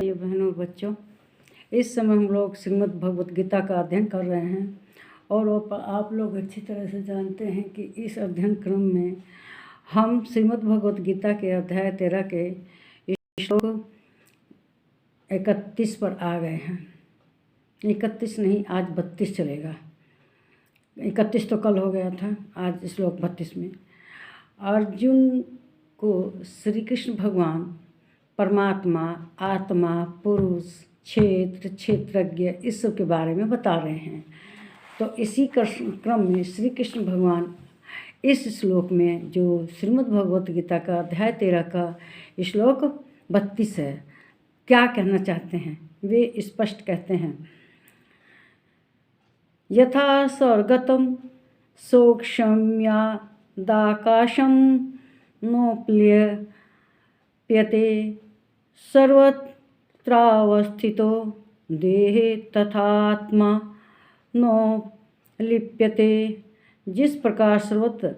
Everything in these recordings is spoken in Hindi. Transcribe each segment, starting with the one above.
भाइयों बहनों और बच्चों, इस समय हम लोग श्रीमद् भगवत गीता का अध्ययन कर रहे हैं और आप लोग अच्छी तरह से जानते हैं कि इस अध्ययन क्रम में हम श्रीमद् भगवत गीता के अध्याय 13 के श्लोक 31 पर आ गए हैं। 31 नहीं, आज 32 चलेगा। 31 तो कल हो गया था, आज श्लोक 32 में अर्जुन को श्री कृष्ण भगवान परमात्मा, आत्मा, पुरुष, क्षेत्र, क्षेत्रज्ञ इस सब के बारे में बता रहे हैं। तो इसी क्रम में श्री कृष्ण भगवान इस श्लोक में जो श्रीमद् भगवत गीता का अध्याय 13 का श्लोक 32 है, क्या कहना चाहते हैं वे स्पष्ट कहते हैं। यथा स्वर्गतम सोक्षम्यादाकाशं नोप्यते सर्वत्रावस्थितो देहे तथात्मा नो लिप्यते। जिस प्रकार सर्वत्र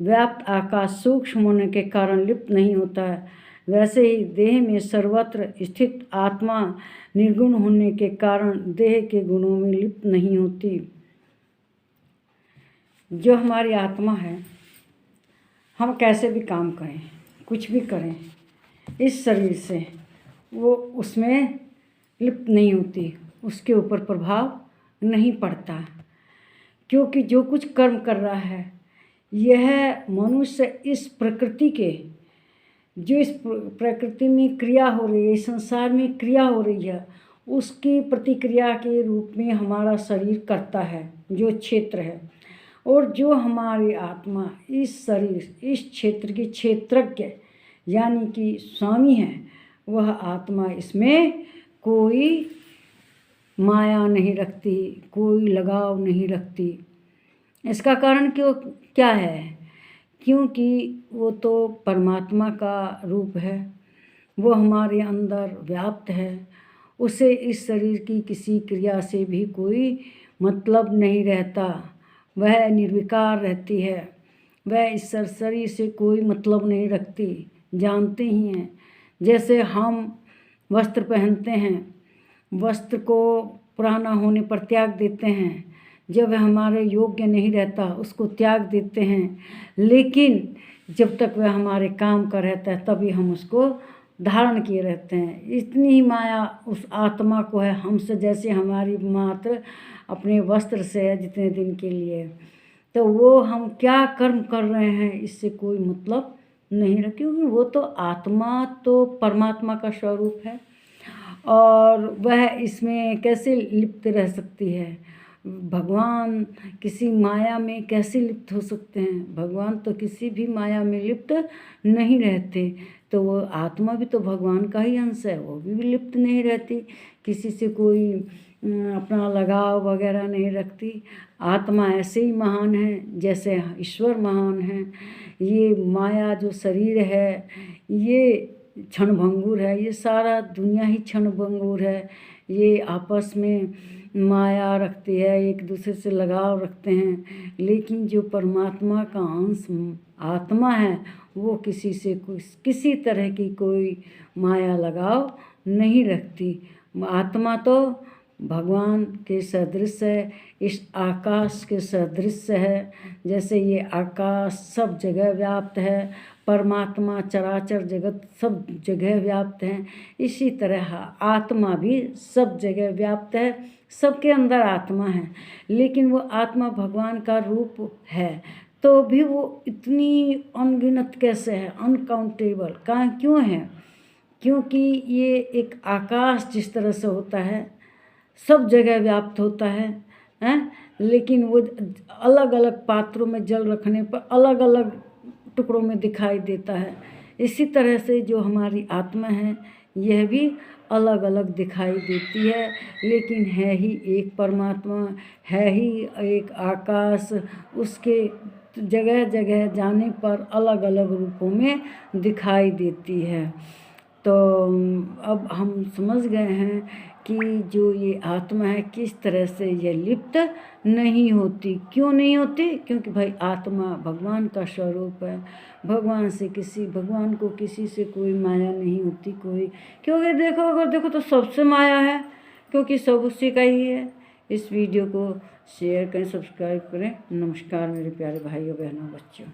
व्याप्त आकाश सूक्ष्म होने के कारण लिप्त नहीं होता है, वैसे ही देह में सर्वत्र स्थित आत्मा निर्गुण होने के कारण देह के गुणों में लिप्त नहीं होती। जो हमारी आत्मा है, हम कैसे भी काम करें, कुछ भी करें इस शरीर से, वो उसमें लिप्त नहीं होती, उसके ऊपर प्रभाव नहीं पड़ता, क्योंकि जो कुछ कर्म कर रहा है यह मनुष्य इस प्रकृति के, जो इस प्रकृति में क्रिया हो रही है, इस संसार में क्रिया हो रही है, उसकी प्रतिक्रिया के रूप में हमारा शरीर करता है, जो क्षेत्र है। और जो हमारी आत्मा इस शरीर, इस क्षेत्र की क्षेत्रज्ञ यानी कि स्वामी है, वह आत्मा इसमें कोई माया नहीं रखती, कोई लगाव नहीं रखती। इसका कारण क्या है? क्योंकि वो तो परमात्मा का रूप है, वो हमारे अंदर व्याप्त है। उसे इस शरीर की किसी क्रिया से भी कोई मतलब नहीं रहता, वह निर्विकार रहती है, वह इस शरीर से कोई मतलब नहीं रखती। जानते ही हैं, जैसे हम वस्त्र पहनते हैं, वस्त्र को पुराना होने पर त्याग देते हैं, जब वह हमारे योग्य नहीं रहता उसको त्याग देते हैं, लेकिन जब तक वह हमारे काम का रहता है तभी हम उसको धारण किए रहते हैं। इतनी ही माया उस आत्मा को है हमसे, जैसे हमारी मात्र अपने वस्त्र से है जितने दिन के लिए। तो वो हम क्या कर्म कर रहे हैं इससे कोई मतलब नहीं रखे, क्योंकि वो तो आत्मा तो परमात्मा का स्वरूप है और वह इसमें कैसे लिप्त रह सकती है। भगवान किसी माया में कैसे लिप्त हो सकते हैं? भगवान तो किसी भी माया में लिप्त नहीं रहते। तो वो आत्मा भी तो भगवान का ही अंश है, वो भी लिप्त नहीं रहती, किसी से कोई अपना लगाव वगैरह नहीं रखती। आत्मा ऐसे ही महान है जैसे ईश्वर महान है। ये माया जो शरीर है ये क्षणभंगुर है, ये सारा दुनिया ही क्षणभंगुर है। ये आपस में माया रखती है, एक दूसरे से लगाव रखते हैं, लेकिन जो परमात्मा का अंश आत्मा है वो किसी से किसी तरह की कोई माया लगाव नहीं रखती। आत्मा तो भगवान के सदृश है, इस आकाश के सदृश है। जैसे ये आकाश सब जगह व्याप्त है, परमात्मा चराचर जगत सब जगह व्याप्त हैं, इसी तरह आत्मा भी सब जगह व्याप्त है, सबके अंदर आत्मा है। लेकिन वो आत्मा भगवान का रूप है, तो भी वो इतनी अनगिनत कैसे है, अनकाउंटेबल क्यों है? क्योंकि ये एक आकाश जिस तरह से होता है, सब जगह व्याप्त होता है, लेकिन वो अलग अलग पात्रों में जल रखने पर अलग अलग टुकड़ों में दिखाई देता है। इसी तरह से जो हमारी आत्मा है यह भी अलग अलग दिखाई देती है, लेकिन है ही एक परमात्मा, है ही एक आकाश। उसके जगह जगह जाने पर अलग अलग रूपों में दिखाई देती है। तो अब हम समझ गए हैं कि जो ये आत्मा है किस तरह से ये लिप्त नहीं होती। क्यों नहीं होती? क्योंकि भाई आत्मा भगवान का स्वरूप है। भगवान को किसी से कोई माया नहीं होती कोई, क्योंकि अगर देखो तो सबसे माया है, क्योंकि सब उसी का ही है। इस वीडियो को शेयर करें, सब्सक्राइब करें। नमस्कार मेरे प्यारे भाइयों बहनों बच्चों।